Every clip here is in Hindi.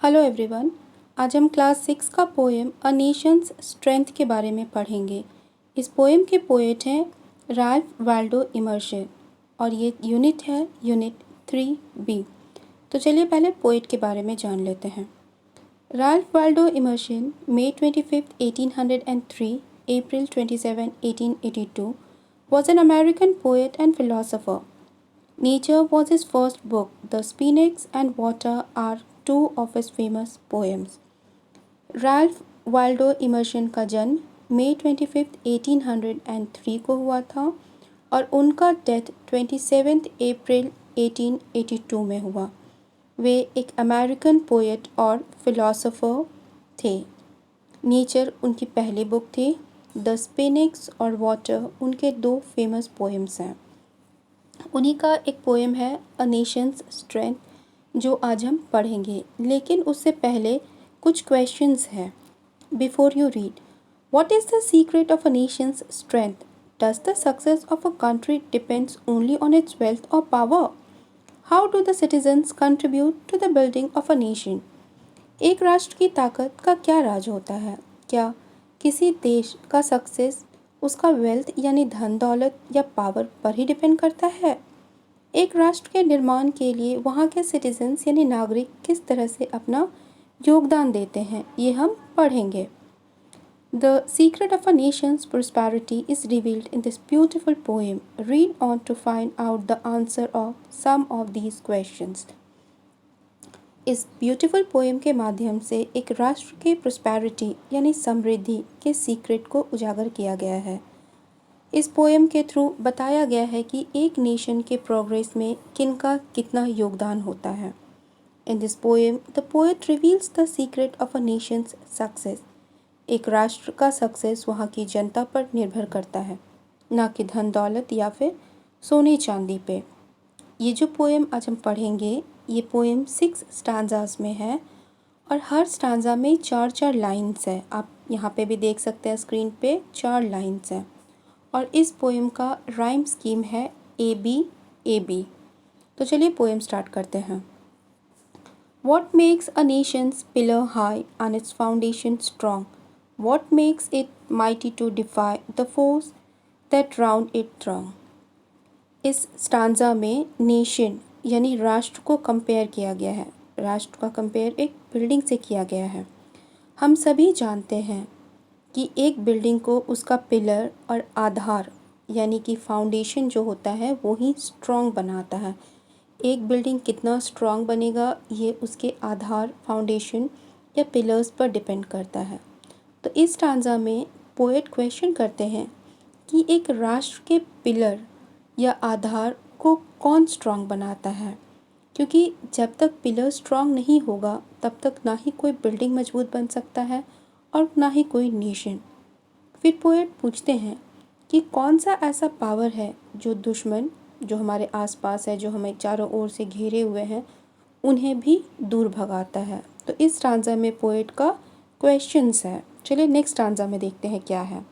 Hello everyone. आज हम क्लास 6 का पोएम अ नेशंस स्ट्रेंथ के बारे में पढ़ेंगे। इस पोएम के पोएट हैं राल्फ वाल्डो इमर्शन और ये यूनिट है यूनिट 3B। तो चलिए पहले पोएट के बारे में जान लेते हैं। Ralph Waldo immersion May 25, 1803, April 27, 1882 was an American poet and philosopher. Nature was his first book. The Sphinx and Water are two of his famous poems. Ralph Waldo immersion का जन्म May 25, 1803 को हुआ था और उनका डेथ 27 अप्रैल 1882 में हुआ। वे एक अमेरिकन पोएट और फिलोसोफर थे। नेचर उनकी पहली बुक थी। द स्पिनिक्स और वाटर उनके दो फेमस पोएम्स हैं। उन्हीं का एक पोएम है अ नेशंस स्ट्रेंथ जो आज हम पढ़ेंगे, लेकिन उससे पहले कुछ क्वेश्चंस हैं। Before you read, what is the secret of a nation's strength? Does the success of a country depends only on its wealth और power? How do the citizens contribute to the building of a nation? एक राष्ट्र की ताकत का क्या राज होता है? क्या किसी देश का सक्सेस उसका वेल्थ यानी धन दौलत या पावर पर ही डिपेंड करता है? एक राष्ट्र के निर्माण के लिए वहाँ के सिटीजन्स यानी नागरिक किस तरह से अपना योगदान देते हैं, ये हम पढ़ेंगे। The secret of a nation's prosperity is revealed in this beautiful poem. Read on to find out the answer of some of these questions. इस ब्यूटीफुल पोएम के माध्यम से एक राष्ट्र के प्रोस्पेरिटी यानी समृद्धि के सीक्रेट को उजागर किया गया है। इस पोएम के थ्रू बताया गया है कि एक नेशन के प्रोग्रेस में किनका कितना योगदान होता है। In this poem the poet reveals the secret of a Nations success. एक राष्ट्र का सक्सेस वहाँ की जनता पर निर्भर करता है, ना कि धन दौलत या फिर सोने चांदी पे। ये जो पोएम आज हम पढ़ेंगे, ये पोएम 6 स्टांजास में है और हर स्टांजा में 4-4 लाइन्स है। आप यहाँ पे भी देख सकते हैं स्क्रीन पे 4 लाइन्स हैं और इस पोएम का राइम स्कीम है A-B-A-B। तो चलिए पोएम स्टार्ट करते हैं। What makes a nation's pillar high and its foundation strong? What makes it mighty to defy the foes that round it throng? इस स्टांजा में नेशन यानी राष्ट्र को कंपेयर किया गया है। राष्ट्र का कंपेयर एक बिल्डिंग से किया गया है। हम सभी जानते हैं कि एक बिल्डिंग को उसका पिलर और आधार यानी कि फाउंडेशन जो होता है वो ही स्ट्रॉन्ग बनाता है। एक बिल्डिंग कितना स्ट्रॉन्ग बनेगा ये उसके आधार, फाउंडेशन या पिलर्स पर डिपेंड करता है। तो इस स्टांजा में पोएट क्वेश्चन करते हैं कि एक राष्ट्र के पिलर या आधार को कौन स्ट्रॉन्ग बनाता है, क्योंकि जब तक पिलर स्ट्रॉन्ग नहीं होगा तब तक ना ही कोई बिल्डिंग मजबूत बन सकता है और ना ही कोई नेशन। फिर पोएट पूछते हैं कि कौन सा ऐसा पावर है जो दुश्मन जो हमारे आसपास है, जो हमें चारों ओर से घेरे हुए हैं, उन्हें भी दूर भगाता है। तो इस स्टांजा में पोएट का क्वेश्चंस है। चलिए नेक्स्ट स्टांजा में देखते हैं क्या है।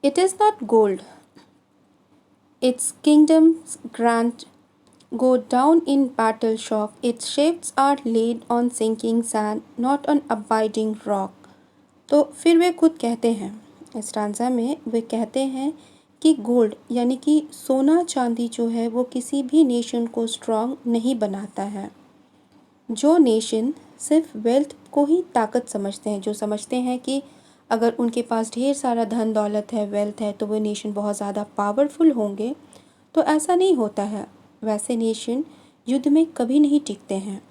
It is not gold its kingdoms grant go down in battle shock. Its shafts are laid on sinking sand, not on abiding rock. तो फिर वे खुद कहते हैं, इस स्टांजा में वे कहते हैं कि गोल्ड यानी कि सोना चांदी जो है वो किसी भी नेशन को स्ट्रॉन्ग नहीं बनाता है। जो नेशन सिर्फ वेल्थ को ही ताकत समझते हैं, जो समझते हैं कि अगर उनके पास ढेर सारा धन दौलत है, वेल्थ है, तो वो नेशन बहुत ज़्यादा पावरफुल होंगे, तो ऐसा नहीं होता है। वैसे नेशन युद्ध में कभी नहीं टिकते हैं।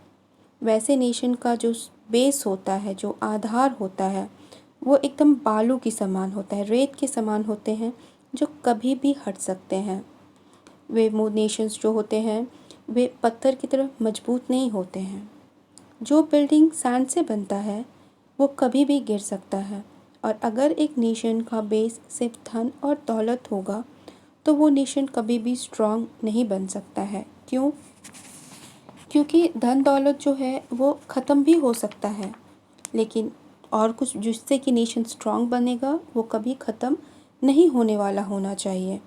वैसे नेशन का जो बेस होता है, जो आधार होता है, वो एकदम बालू की समान होता है, रेत के समान होते हैं, जो कभी भी हट सकते हैं। वे नेशंस जो होते हैं वे पत्थर की तरह मजबूत नहीं होते हैं। जो बिल्डिंग सैंड से बनता है वो कभी भी गिर सकता है, और अगर एक नेशन का बेस सिर्फ धन और दौलत होगा तो वो नेशन कभी भी स्ट्रॉन्ग नहीं बन सकता है। क्यों? क्योंकि धन दौलत जो है वो ख़त्म भी हो सकता है, लेकिन और कुछ जिससे कि नेशन स्ट्रॉन्ग बनेगा वो कभी ख़त्म नहीं होने वाला होना चाहिए।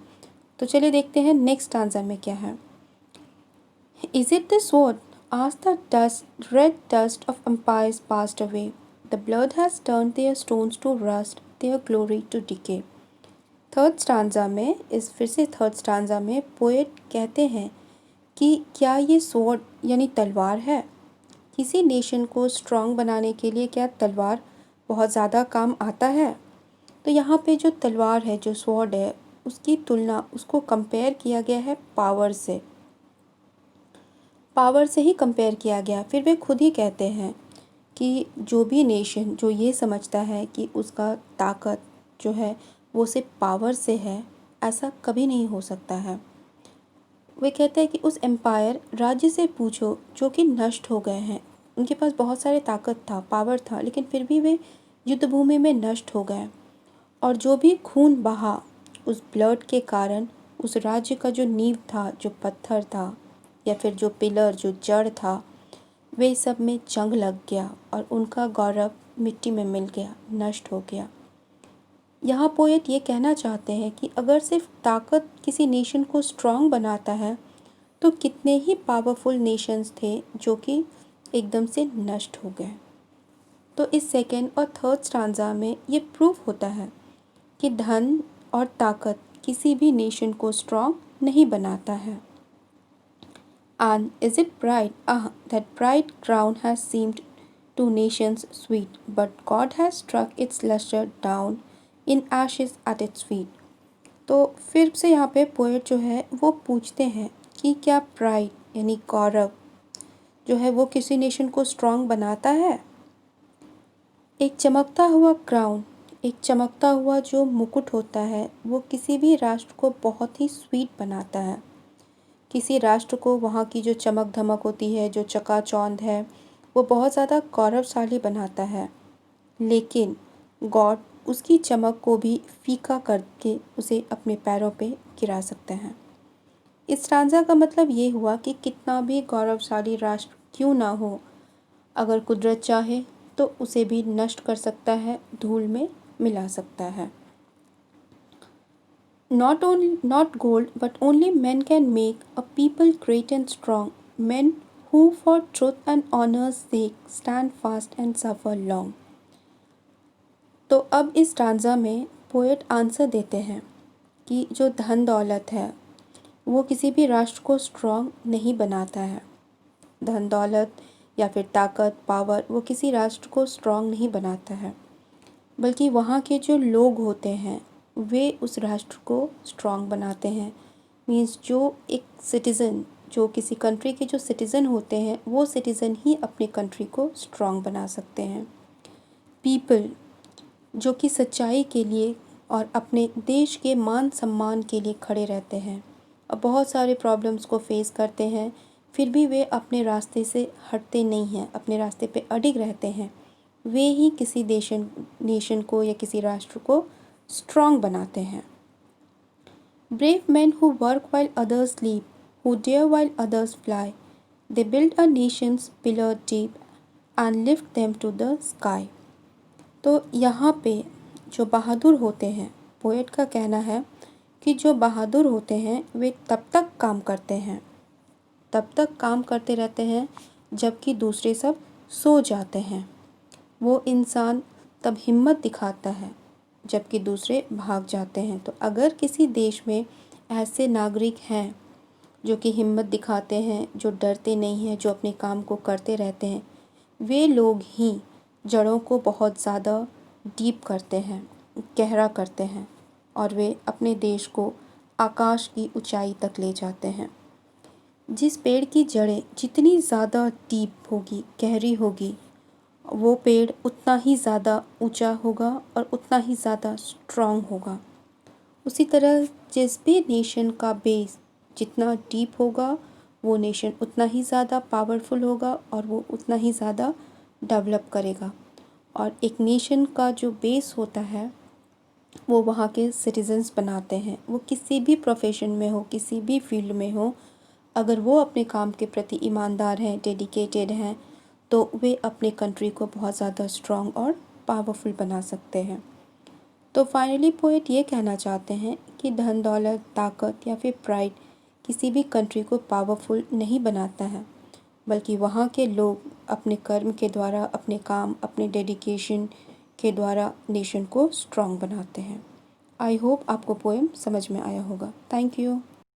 तो चलिए देखते हैं नेक्स्ट आंसर में क्या है। Is it the sword As the red dust of empires passed away, the blood has turned their stones to rust, their glory to decay. Third stanza में पोएट कहते हैं कि क्या ये स्वॉर्ड यानी तलवार है? किसी नेशन को स्ट्रॉन्ग बनाने के लिए क्या तलवार बहुत ज़्यादा काम आता है? तो यहाँ पे जो तलवार है, जो स्वॉर्ड है, उसकी तुलना, उसको कंपेयर किया गया है पावर से। पावर से ही कंपेयर किया गया। फिर वे खुद ही कहते हैं कि जो भी नेशन जो ये समझता है कि उसका ताकत जो है वो सिर्फ पावर से है, ऐसा कभी नहीं हो सकता है। वे कहते हैं कि उस एम्पायर राज्य से पूछो जो कि नष्ट हो गए हैं। उनके पास बहुत सारे ताकत था, पावर था, लेकिन फिर भी वे युद्ध भूमि में नष्ट हो गए। और जो भी खून बहा उस ब्लड के कारण, उस राज्य का जो नींव था, जो पत्थर था, या फिर जो पिलर, जो जड़ था, वे सब में जंग लग गया और उनका गौरव मिट्टी में मिल गया, नष्ट हो गया। यहाँ पोएट ये कहना चाहते हैं कि अगर सिर्फ ताकत किसी नेशन को स्ट्रॉन्ग बनाता है तो कितने ही पावरफुल नेशंस थे जो कि एकदम से नष्ट हो गए। तो इस सेकेंड और थर्ड स्टांजा में ये प्रूफ होता है कि धन और ताकत किसी भी नेशन को स्ट्रॉन्ग नहीं बनाता है। And is it pride? Ah, that pride crown has seemed to nations sweet, but God has struck its luster down in ashes at its feet. तो फिर से यहाँ पे पोएट जो है वो पूछते हैं कि क्या प्राइड यानी गौरव जो है वो किसी नेशन को स्ट्रॉन्ग बनाता है? एक चमकता हुआ क्राउन, एक चमकता हुआ जो मुकुट होता है, वो किसी भी राष्ट्र को बहुत ही स्वीट बनाता है। किसी राष्ट्र को वहाँ की जो चमक धमक होती है, जो चकाचौंध है, वो बहुत ज़्यादा गौरवशाली बनाता है। लेकिन गॉड उसकी चमक को भी फीका करके उसे अपने पैरों पे गिरा सकते हैं। इस स्टांजा का मतलब ये हुआ कि कितना भी गौरवशाली राष्ट्र क्यों ना हो, अगर कुदरत चाहे तो उसे भी नष्ट कर सकता है, धूल में मिला सकता है। Not gold, but only men can make a people great and strong, men who for truth and honor's sake stand fast and suffer long. तो अब इस स्टांजा में पोएट आंसर देते हैं कि जो धन दौलत है वो किसी भी राष्ट्र को स्ट्रॉन्ग नहीं बनाता है। धन दौलत या फिर ताकत, पावर, वो किसी राष्ट्र को स्ट्रॉन्ग नहीं बनाता है, बल्कि वहाँ के जो लोग होते हैं वे उस राष्ट्र को स्ट्रॉन्ग बनाते हैं। मीन्स जो एक सिटीज़न, जो किसी कंट्री के जो सिटीज़न होते हैं, वो सिटीज़न ही अपनी कंट्री को स्ट्रॉन्ग बना सकते हैं। पीपल जो कि सच्चाई के लिए और अपने देश के मान सम्मान के लिए खड़े रहते हैं और बहुत सारे प्रॉब्लम्स को फेस करते हैं, फिर भी वे अपने रास्ते से हटते नहीं हैं, अपने रास्ते पे अडिग रहते हैं, वे ही किसी नेशन को या किसी राष्ट्र को स्ट्रॉन्ग बनाते हैं। Brave men who work while others sleep, who dare while others fly, they build a nation's pillar deep and lift them to the sky. तो यहाँ पे जो बहादुर होते हैं, पोएट का कहना है कि जो बहादुर होते हैं वे तब तक काम करते हैं, तब तक काम करते रहते हैं जबकि दूसरे सब सो जाते हैं। वो इंसान तब हिम्मत दिखाता है जबकि दूसरे भाग जाते हैं। तो अगर किसी देश में ऐसे नागरिक हैं जो कि हिम्मत दिखाते हैं, जो डरते नहीं हैं, जो अपने काम को करते रहते हैं, वे लोग ही जड़ों को बहुत ज़्यादा डीप करते हैं, गहरा करते हैं और वे अपने देश को आकाश की ऊंचाई तक ले जाते हैं। जिस पेड़ की जड़ें जितनी ज़्यादा डीप होगी, गहरी होगी, वो पेड़ उतना ही ज़्यादा ऊंचा होगा और उतना ही ज़्यादा स्ट्रॉन्ग होगा। उसी तरह जिस भी नेशन का बेस जितना डीप होगा, वो नेशन उतना ही ज़्यादा पावरफुल होगा और वो उतना ही ज़्यादा डेवलप करेगा। और एक नेशन का जो बेस होता है वो वहाँ के सिटीजन्स बनाते हैं। वो किसी भी प्रोफेशन में हो, किसी भी फील्ड में हो, अगर वो अपने काम के प्रति ईमानदार हैं, डेडिकेटेड हैं, तो वे अपने कंट्री को बहुत ज़्यादा स्ट्रॉन्ग और पावरफुल बना सकते हैं। तो फाइनली पोएट ये कहना चाहते हैं कि धन दौलत, ताकत या फिर प्राइड किसी भी कंट्री को पावरफुल नहीं बनाता है, बल्कि वहाँ के लोग अपने कर्म के द्वारा, अपने काम, अपने डेडिकेशन के द्वारा नेशन को स्ट्रॉन्ग बनाते हैं। आई होप आपको पोएम समझ में आया होगा। Thank you.